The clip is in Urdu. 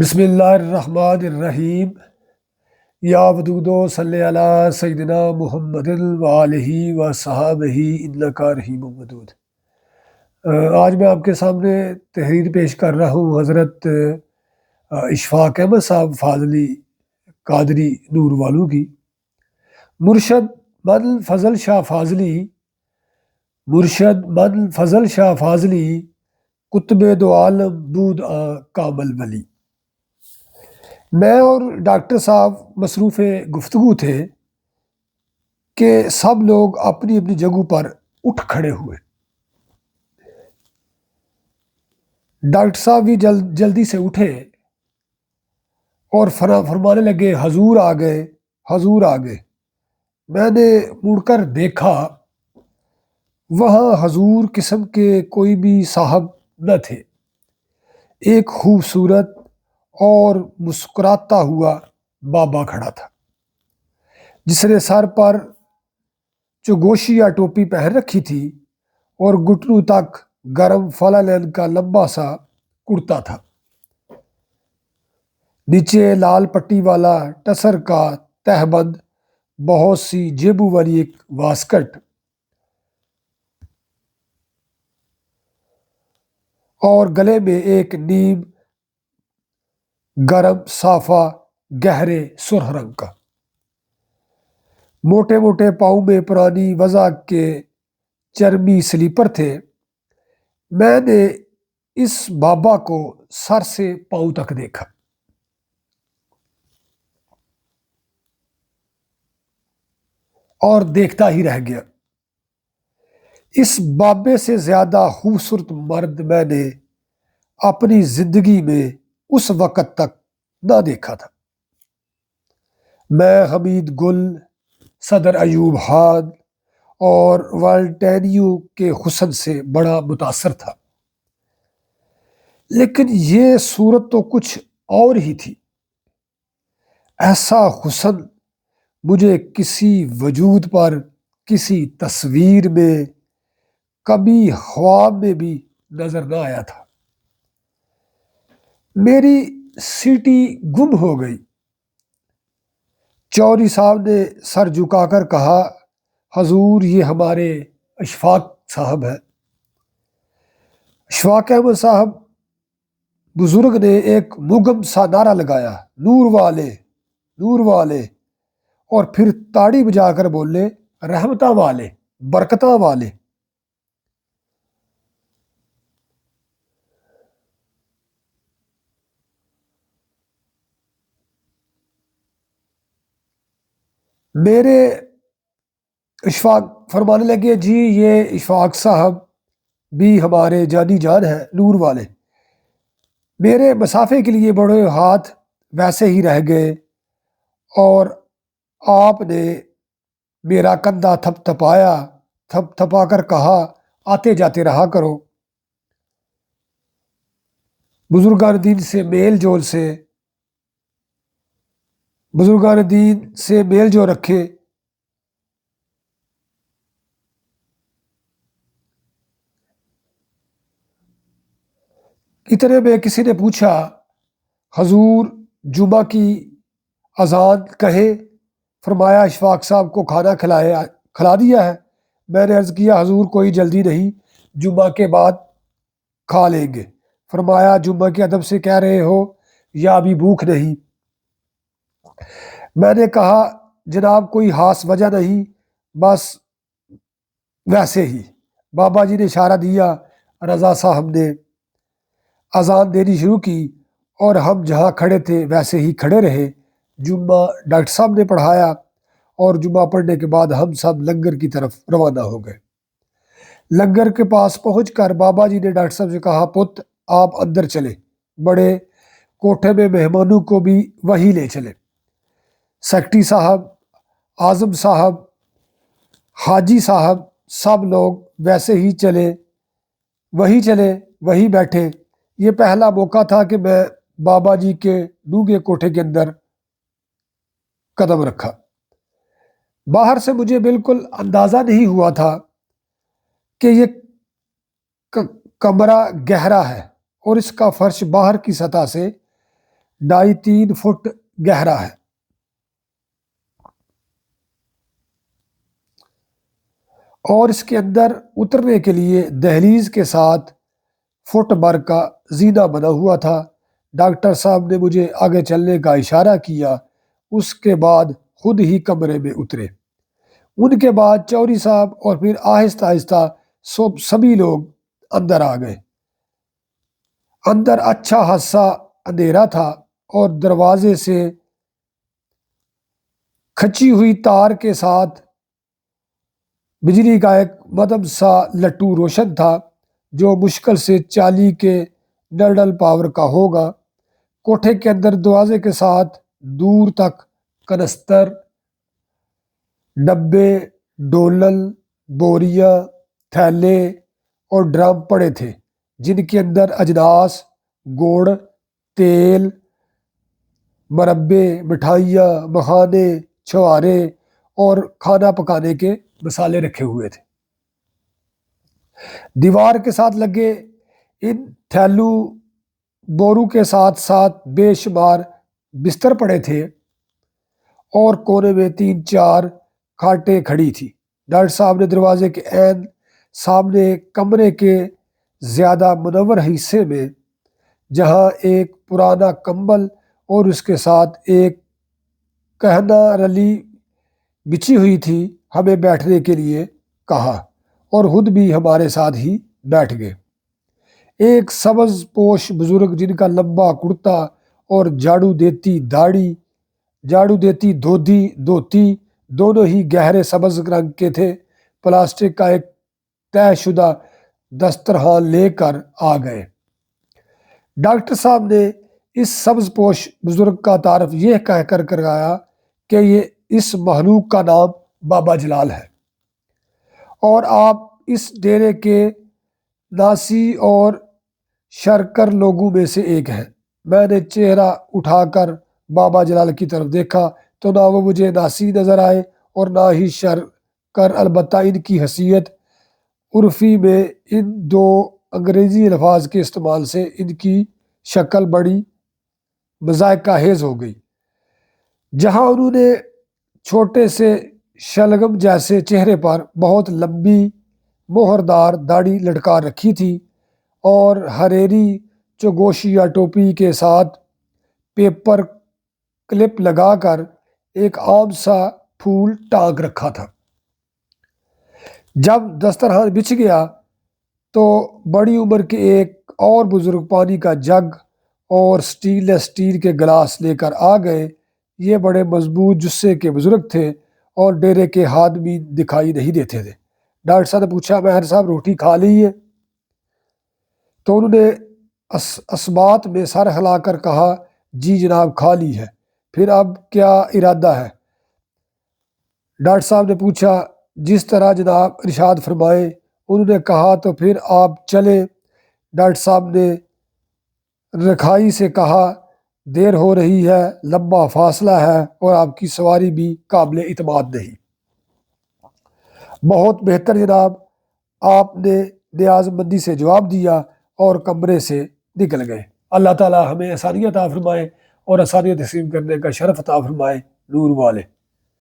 بسم اللہ الرحمن الرحیم۔ یا ودود صلی علی سیدنا محمد وآلہ وصحابہ انکا رحیم ودود۔ آج میں آپ کے سامنے تحریر پیش کر رہا ہوں حضرت اشفاق احمد صاحب فاضلی قادری نور والو کی۔ مرشد من فضل شاہ فاضلی، مرشد من فضل شاہ فاضلی، قطب دو عالم بود کامل ولی۔ میں اور ڈاکٹر صاحب مصروف گفتگو تھے کہ سب لوگ اپنی اپنی جگہوں پر اٹھ کھڑے ہوئے۔ ڈاکٹر صاحب بھی جلدی سے اٹھے اور فرمانے لگے حضور آ گئے، حضور آ گئے۔ میں نے مڑ کر دیکھا، وہاں حضور قسم کے کوئی بھی صاحب نہ تھے۔ ایک خوبصورت اور مسکراتا ہوا بابا کھڑا تھا، جس نے سر پر چوگوشی یا ٹوپی پہن رکھی تھی اور گھٹنوں تک گرم فلالین کا لمبا سا کرتا تھا، نیچے لال پٹی والا ٹسر کا تہبند، بہت سی جیبوں والی ایک واسکٹ اور گلے میں ایک نیم گرم صافہ گہرے سرخ رنگ کا۔ موٹے موٹے پاؤں میں پرانی وضع کے چرمی سلیپر تھے۔ میں نے اس بابا کو سر سے پاؤں تک دیکھا۔ اور دیکھتا ہی رہ گیا۔ اس بابے سے زیادہ خوبصورت مرد میں نے اپنی زندگی میں اس وقت تک نہ دیکھا تھا۔ میں حمید گل، صدر ایوب حاد اور والٹینیو کے حسن سے بڑا متاثر تھا، لیکن یہ صورت تو کچھ اور ہی تھی۔ ایسا حسن مجھے کسی وجود پر، کسی تصویر میں، کبھی خواب میں بھی نظر نہ آیا تھا۔ میری سیٹی گم ہو گئی۔ چودھری صاحب نے سر جھکا کر کہا، حضور یہ ہمارے اشفاق صاحب ہیں۔ اشفاق احمد صاحب بزرگ نے ایک مغم سا نعرہ لگایا، نور والے، نور والے، اور پھر تاڑی بجا کر بولے، رحمتاں والے، برکتاں والے۔ میرے اشفاق فرمانے لگے، جی یہ اشفاق صاحب بھی ہمارے جانی جان ہیں، نور والے۔ میرے مسافے کے لیے بڑے ہاتھ ویسے ہی رہ گئے اور آپ نے میرا کندھا تھپ تھپا کر کہا، آتے جاتے رہا کرو۔ بزرگان دین سے میل جو رکھے۔ اتنے میں کسی نے پوچھا، حضور جمعہ کی اذان کہے؟ فرمایا اشفاق صاحب کو کھانا کھلا دیا ہے؟ میں نے عرض کیا، حضور کوئی جلدی نہیں، جمعہ کے بعد کھا لیں گے۔ فرمایا جمعہ کے ادب سے کہہ رہے ہو یا ابھی بھوک نہیں؟ میں نے کہا جناب کوئی خاص وجہ نہیں، بس ویسے ہی۔ بابا جی نے اشارہ دیا، رضا صاحب نے اذان دینی شروع کی اور ہم جہاں کھڑے تھے ویسے ہی کھڑے رہے۔ جمعہ ڈاکٹر صاحب نے پڑھایا اور جمعہ پڑھنے کے بعد ہم سب لنگر کی طرف روانہ ہو گئے۔ لنگر کے پاس پہنچ کر بابا جی نے ڈاکٹر صاحب سے کہا، پت آپ اندر چلے، بڑے کوٹھے میں مہمانوں کو بھی وہی لے چلے۔ سیکرٹری صاحب، اعظم صاحب، حاجی صاحب، سب لوگ ویسے ہی چلے، وہی بیٹھے۔ یہ پہلا موقع تھا کہ میں بابا جی کے ڈونگے کوٹھے کے اندر قدم رکھا۔ باہر سے مجھے بالکل اندازہ نہیں ہوا تھا کہ یہ کمرہ گہرا ہے اور اس کا فرش باہر کی سطح سے 2.5-3 فٹ گہرا ہے، اور اس کے اندر اترنے کے لیے دہلیز کے ساتھ فٹ بھر کا زینہ بنا ہوا تھا۔ ڈاکٹر صاحب نے مجھے آگے چلنے کا اشارہ کیا، اس کے بعد خود ہی کمرے میں اترے۔ ان کے بعد چوہری صاحب اور پھر آہستہ آہستہ سبھی لوگ اندر آ گئے۔ اندر اچھا خاصا اندھیرا تھا اور دروازے سے کھچی ہوئی تار کے ساتھ بجلی کا ایک مدھم سا لٹو روشن تھا، جو مشکل سے 40 کے نرڈل پاور کا ہوگا۔ کوٹھے کے اندر دروازے کے ساتھ دور تک کنستر، ڈبے، ڈولل، بوریاں، تھیلے اور ڈرم پڑے تھے، جن کے اندر اجناس، گڑ، تیل، مربے، مٹھائیاں، مکھانے، چھوارے اور کھانا پکانے کے مسالے رکھے ہوئے تھے۔ دیوار کے ساتھ لگے ان تھیلوں بورو کے ساتھ ساتھ بے شمار بستر پڑے تھے، اور کونے میں 3-4 کھاٹیں کھڑی تھی۔ ڈاکٹر صاحب نے دروازے کے عین سامنے کمرے کے زیادہ منور حصے میں، جہاں ایک پرانا کمبل اور اس کے ساتھ ایک کہنا رلی بچھی ہوئی تھی، ہمیں بیٹھنے کے لیے کہا، اور خود بھی ہمارے ساتھ ہی بیٹھ گئے۔ ایک سبز پوش بزرگ، جن کا لمبا کرتا اور جھاڑو دیتی دھوتی دونوں ہی گہرے سبز رنگ کے تھے، پلاسٹک کا ایک طے شدہ دسترخوان لے کر آ گئے۔ ڈاکٹر صاحب نے اس سبز پوش بزرگ کا تعارف یہ کہہ کر کرایا کہ یہ اس مخلوق کا نام بابا جلال ہے، اور آپ اس ڈیرے کے ناسی اور شرکر لوگوں میں سے ایک ہیں۔ میں نے چہرہ اٹھا کر بابا جلال کی طرف دیکھا تو نہ وہ مجھے ناسی نظر آئے اور نہ ہی شرکر، البتہ ان کی حیثیت عرفی میں ان 2 انگریزی الفاظ کے استعمال سے ان کی شکل بڑی مضحکہ خیز ہو گئی۔ جہاں انہوں نے چھوٹے سے شلگم جیسے چہرے پر بہت لمبی مہردار داڑھی لٹکا رکھی تھی، اور ہریری چگوش یا ٹوپی کے ساتھ پیپر کلپ لگا کر ایک عام سا پھول ٹانگ رکھا تھا۔ جب دسترخوان بچھ گیا تو بڑی عمر کے ایک اور بزرگ پانی کا جگ اور اسٹیل کے گلاس لے کر آ گئے۔ یہ بڑے مضبوط جثے کے بزرگ تھے اور ڈیرے کے خادمی دکھائی نہیں دیتے تھے۔ ڈاکٹر صاحب نے پوچھا، ماہر صاحب روٹی کھا لی ہے؟ تو انہوں نے اثبات میں سر ہلا کر کہا، جی جناب کھا لی ہے۔ پھر اب کیا ارادہ ہے؟ ڈاکٹر صاحب نے پوچھا۔ جس طرح جناب ارشاد فرمائے، انہوں نے کہا۔ تو پھر آپ چلیں۔ ڈاکٹر صاحب نے رکھائی سے کہا، دیر ہو رہی ہے، لمبا فاصلہ ہے اور آپ کی سواری بھی قابل اعتماد نہیں۔ بہت بہتر جناب، آپ نے نیاز مندی سے جواب دیا اور کمرے سے نکل گئے۔ اللہ تعالی ہمیں آسانیاں عطا فرمائے اور آسانیاں تقسیم کرنے کا شرف عطا فرمائے۔ نور والے۔